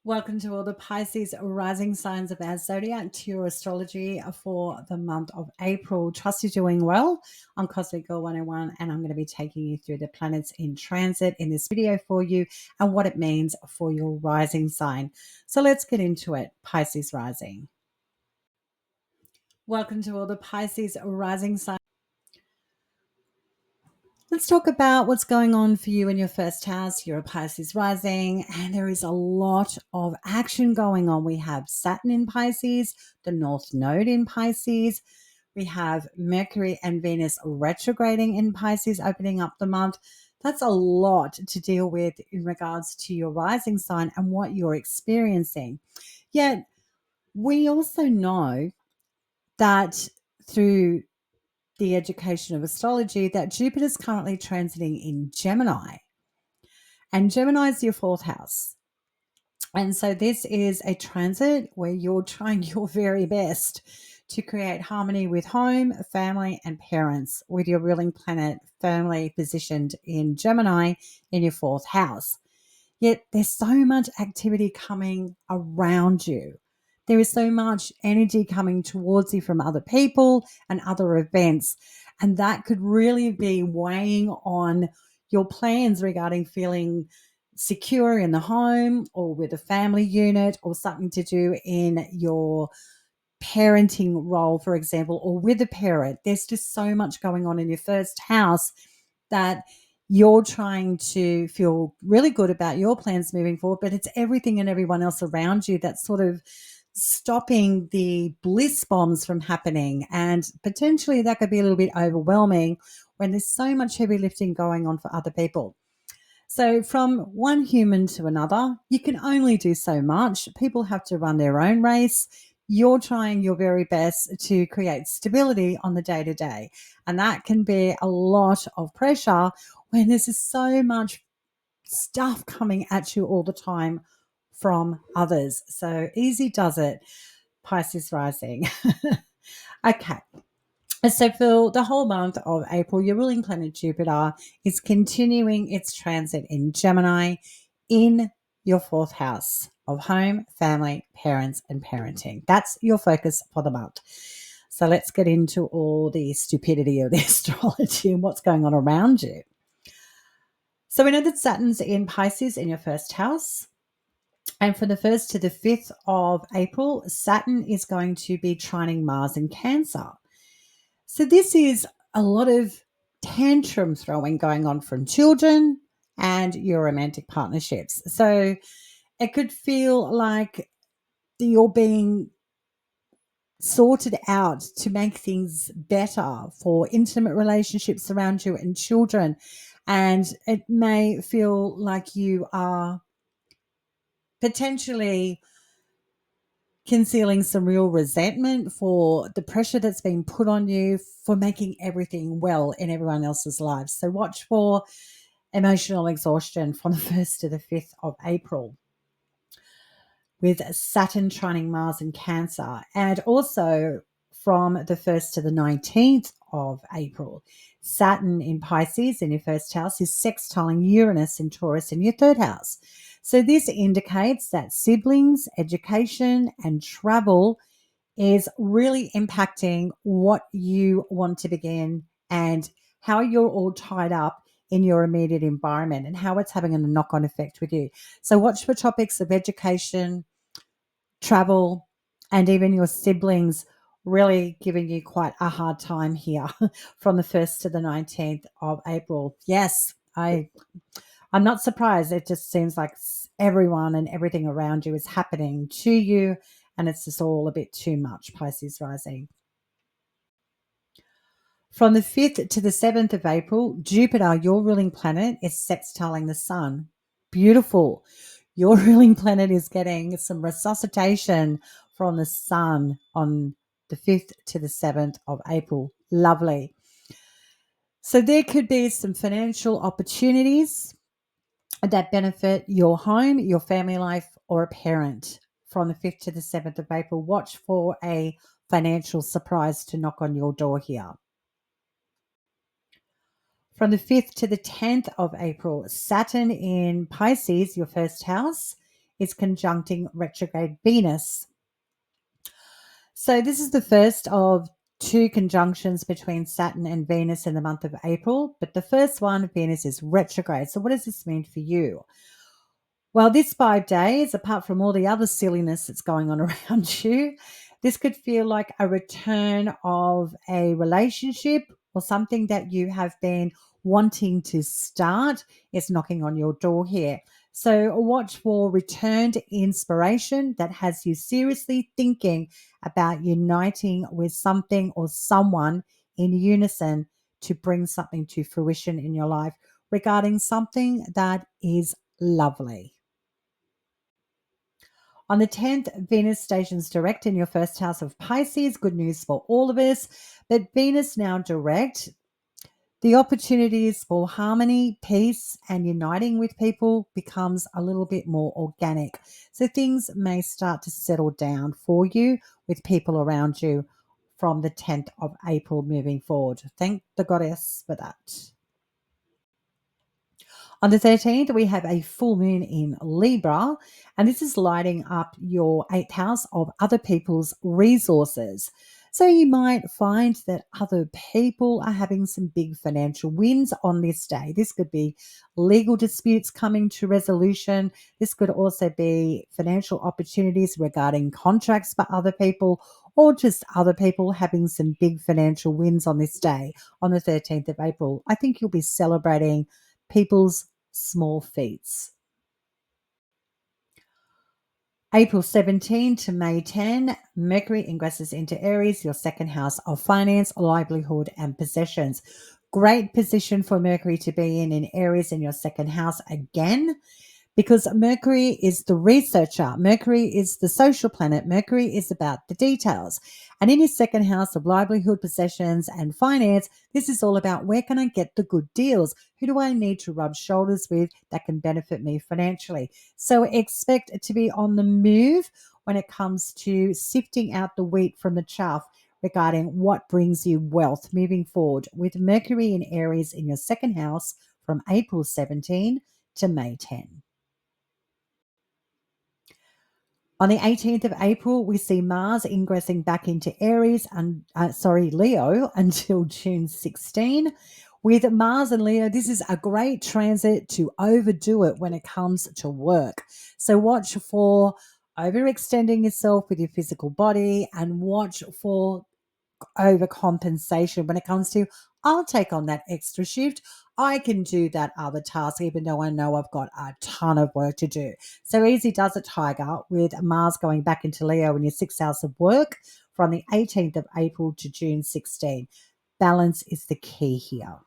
Welcome to all the Pisces rising signs of our zodiac to your astrology for the month of April. Trust you're doing well. I'm Cosmic Girl 101 and I'm going to be taking you through the planets in transit in this video for you and what it means for your rising sign. So let's get into it. Pisces rising. Welcome to all the Pisces rising signs. Let's talk about what's going on for you in your first house. You're a Pisces rising, and there is a lot of action going on. We have Saturn in Pisces, the North Node in Pisces. We have Mercury and Venus retrograding in Pisces, opening up the month. That's a lot to deal with in regards to your rising sign and what you're experiencing. Yet, we also know that through the education of astrology that Jupiter is currently transiting in Gemini, and Gemini is your fourth house. And so this is a transit where you're trying your very best to create harmony with home, family, and parents with your ruling planet firmly positioned in Gemini in your fourth house. Yet there's so much activity coming around you. There is so much energy coming towards you from other people and other events. And that could really be weighing on your plans regarding feeling secure in the home or with a family unit or something to do in your parenting role, for example, or with a parent. There's just so much going on in your first house that you're trying to feel really good about your plans moving forward, but it's everything and everyone else around you that's sort of stopping the bliss bombs from happening. And potentially that could be a little bit overwhelming when there's so much heavy lifting going on for other people. So from one human to another, you can only do so much. People have to run their own race. You're trying your very best to create stability on the day to day. And that can be a lot of pressure when there's just so much stuff coming at you all the time from others. So easy does it, Pisces rising. Okay. So for the whole month of April, your ruling planet Jupiter is continuing its transit in Gemini in your fourth house of home, family, parents, and parenting. That's your focus for the month. So let's get into all the stupidity of the astrology and what's going on around you. So we know that Saturn's in Pisces in your first house. And from the 1st to the 5th of April, Saturn is going to be trining Mars in Cancer. So this is a lot of tantrum throwing going on from children and your romantic partnerships. So it could feel like you're being sorted out to make things better for intimate relationships around you and children. And it may feel like you are potentially concealing some real resentment for the pressure that's been put on you for making everything well in everyone else's lives. So watch for emotional exhaustion from the 1st to the 5th of April with Saturn trining Mars in Cancer, and also from the 1st to the 19th of April. Saturn in Pisces in your first house is sextiling Uranus in Taurus in your third house. So this indicates that siblings, education, and travel is really impacting what you want to begin and how you're all tied up in your immediate environment and how it's having a knock-on effect with you. So watch for topics of education, travel, and even your siblings really giving you quite a hard time here from the 1st to the 19th of April. Yes, I'm not surprised. It just seems like everyone and everything around you is happening to you, and it's just all a bit too much, Pisces rising. From the 5th to the 7th of April, Jupiter, your ruling planet, is sextiling the sun. Beautiful. Your ruling planet is getting some resuscitation from the sun on the 5th to the 7th of April. Lovely. So there could be some financial opportunities that benefit your home, your family life, or a parent from the 5th to the 7th of April. Watch for a financial surprise to knock on your door here. From the 5th to the 10th of April, Saturn in Pisces, your first house, is conjuncting retrograde Venus. So this is the first of two conjunctions between Saturn and Venus in the month of April, but the first one, Venus is retrograde. So what does this mean for you? Well, this 5 days, apart from all the other silliness that's going on around you, this could feel like a return of a relationship or something that you have been wanting to start is knocking on your door here. So watch for returned inspiration that has you seriously thinking about uniting with something or someone in unison to bring something to fruition in your life regarding something that is lovely. On the 10th, Venus stations direct in your first house of Pisces. Good news for all of us. But Venus now direct, the opportunities for harmony, peace, and uniting with people becomes a little bit more organic. So things may start to settle down for you with people around you from the 10th of April moving forward. Thank the goddess for that. On the 13th, we have a full moon in Libra, and this is lighting up your eighth house of other people's resources. So you might find that other people are having some big financial wins on this day. This could be legal disputes coming to resolution. This could also be financial opportunities regarding contracts for other people, or just other people having some big financial wins on this day, on the 13th of April. I think you'll be celebrating people's small feats. April 17 to May 10, Mercury ingresses into Aries, your second house of finance, livelihood, and possessions. Great position for Mercury to be in Aries in your second house again, because Mercury is the researcher. Mercury is the social planet. Mercury is about the details. And in his second house of livelihood, possessions, and finance, this is all about where can I get the good deals? Who do I need to rub shoulders with that can benefit me financially? So expect to be on the move when it comes to sifting out the wheat from the chaff regarding what brings you wealth moving forward, with Mercury in Aries in your second house from April 17 to May 10. On the 18th of April, we see Mars ingressing back into Aries and Leo until June 16. With Mars and Leo, this is a great transit to overdo it when it comes to work. So watch for overextending yourself with your physical body, and watch for overcompensation when it comes to, I'll take on that extra shift. I can do that other task, even though I know I've got a ton of work to do. So easy does it, Tiger, with Mars going back into Leo in your sixth house of work from the 18th of April to June 16. Balance is the key here.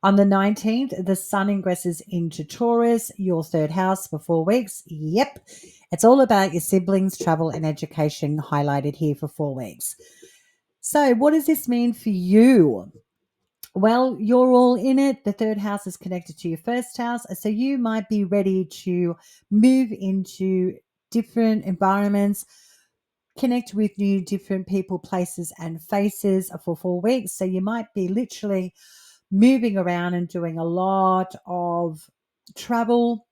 On the 19th, the Sun ingresses into Taurus, your third house, for 4 weeks. Yep, it's all about your siblings, travel, and education highlighted here for 4 weeks. So, what does this mean for you? Well, you're all in it. The third house is connected to your first house. So, you might be ready to move into different environments, connect with new, different people, places, and faces for 4 weeks. So, you might be literally moving around and doing a lot of travel,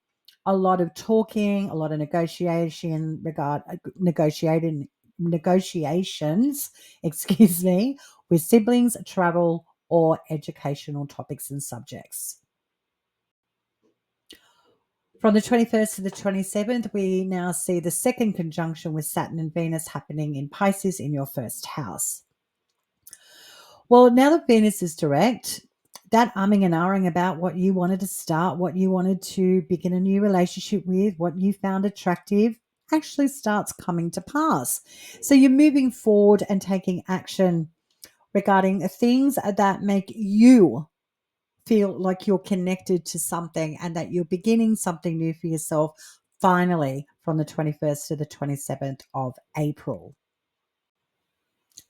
a lot of talking, a lot of negotiations, excuse me, with siblings, travel, or educational topics and subjects. From the 21st to the 27th, we now see the second conjunction with Saturn and Venus happening in Pisces in your first house. Well, now that Venus is direct, that umming and ahhing about what you wanted to start, what you wanted to begin a new relationship with, what you found attractive, actually starts coming to pass. So you're moving forward and taking action regarding things that make you feel like you're connected to something and that you're beginning something new for yourself finally from the 21st to the 27th of April.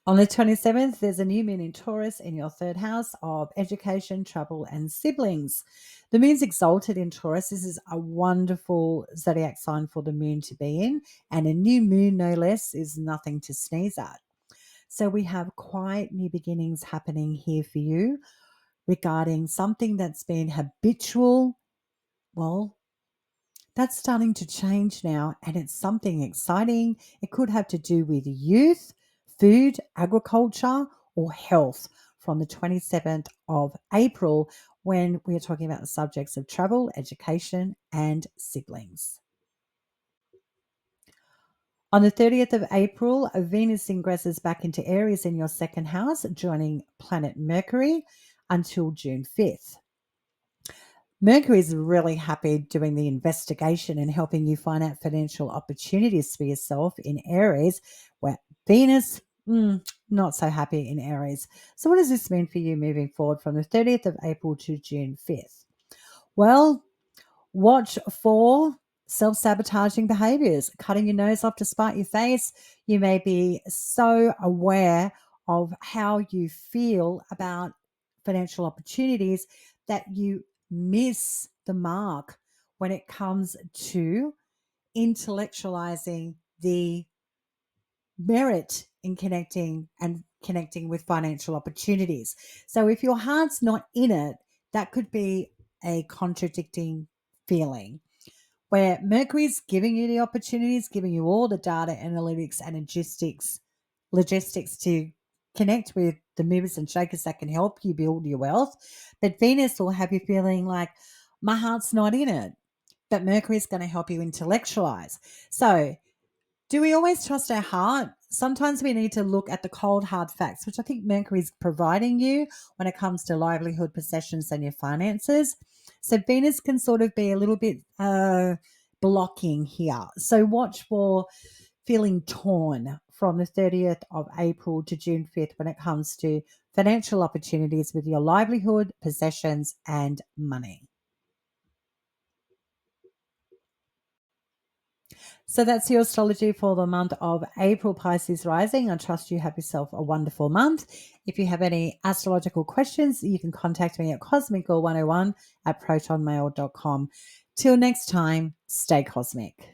On the 27th, there's a new moon in Taurus in your third house of education, travel, and siblings. The moon's exalted in Taurus. This is a wonderful zodiac sign for the moon to be in, and a new moon, no less, is nothing to sneeze at. So we have quite new beginnings happening here for you regarding something that's been habitual. Well, That's starting to change now, and it's something exciting. It could have to do with youth, food, agriculture, or health from the 27th of April when we are talking about the subjects of travel, education, and siblings. On the 30th of April, Venus ingresses back into Aries in your second house, joining planet Mercury until June 5th. Mercury is really happy doing the investigation and helping you find out financial opportunities for yourself in Aries, where Venus, not so happy in Aries. So, what does this mean for you moving forward from the 30th of April to June 5th? Well, watch for self sabotaging behaviors, cutting your nose off to spite your face. You may be so aware of how you feel about financial opportunities that you miss the mark when it comes to intellectualizing the merit in connecting with financial opportunities. So if your heart's not in it, that could be a contradicting feeling where Mercury's giving you the opportunities, giving you all the data, analytics, and logistics to connect with the movers and shakers that can help you build your wealth. But Venus will have you feeling like my heart's not in it, but Mercury's going to help you intellectualize. So do we always trust our heart? Sometimes we need to look at the cold, hard facts, which I think Mercury is providing you when it comes to livelihood, possessions, and your finances. So Venus can sort of be a little bit blocking here. So watch for feeling torn from the 30th of April to June 5th when it comes to financial opportunities with your livelihood, possessions, and money. So that's your astrology for the month of April, Pisces rising. I trust you have yourself a wonderful month. If you have any astrological questions, you can contact me at cosmical101 at protonmail.com. Till next time, stay cosmic.